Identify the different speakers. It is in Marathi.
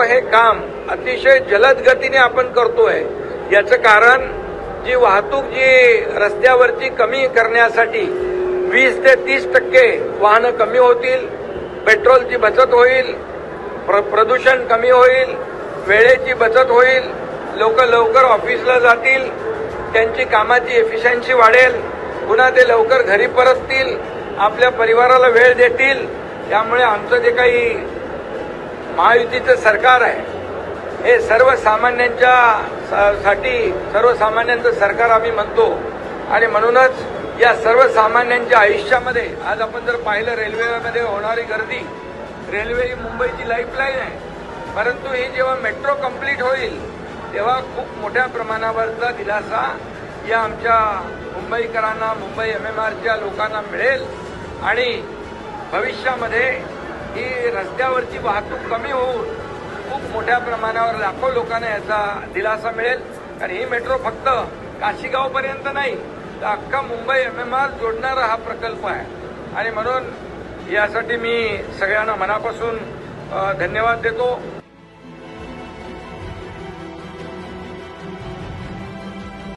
Speaker 1: हे काम अतिशय जलद गतीने आपण करतोय. याचं कारण जी वाहतूक जी रस्त्यावरची कमी करण्यासाठी 20 ते 30% वाहनं कमी होतील, पेट्रोलची बचत होईल, प्रदूषण कमी होईल, वेळेची बचत होईल, लोक लवकर ऑफिसला जातील, त्यांची कामाची एफिशियन्सी वाढेल, पुन्हा ते लवकर घरी परततील, आपल्या परिवाराला वेळ देतील. त्यामुळे आमचं जे काही महायुतीचं सरकार आहे हे सर्वसामान्यांच्या साठी सर्वसामान्यांचं सरकार आम्ही म्हणतो. आणि म्हणूनच या सर्वसामान्यांच्या आयुष्यामध्ये आज आपण जर पाहिलं रेल्वेमध्ये होणारी गर्दी, रेल्वे ही मुंबईची लाईफलाईन आहे. परंतु ही जेव्हा मेट्रो कंप्लीट होईल तेव्हा खूप मोठ्या प्रमाणावरचा दिलासा या आमच्या मुंबईकरांना, मुंबई MMRच्या लोकांना मिळेल. आणि भविष्यामध्ये ही रस्त्यावरची वाहतूक कमी होऊन खूप मोठ्या प्रमाणावर लाखो लोकांना याचा दिलासा मिळेल. कारण ही मेट्रो फक्त काशीगावपर्यंत नाही तर अख्खा मुंबई MMR जोडणारा हा प्रकल्प आहे. आणि म्हणून यासाठी मी सगळ्यांना मनापासून धन्यवाद देतो.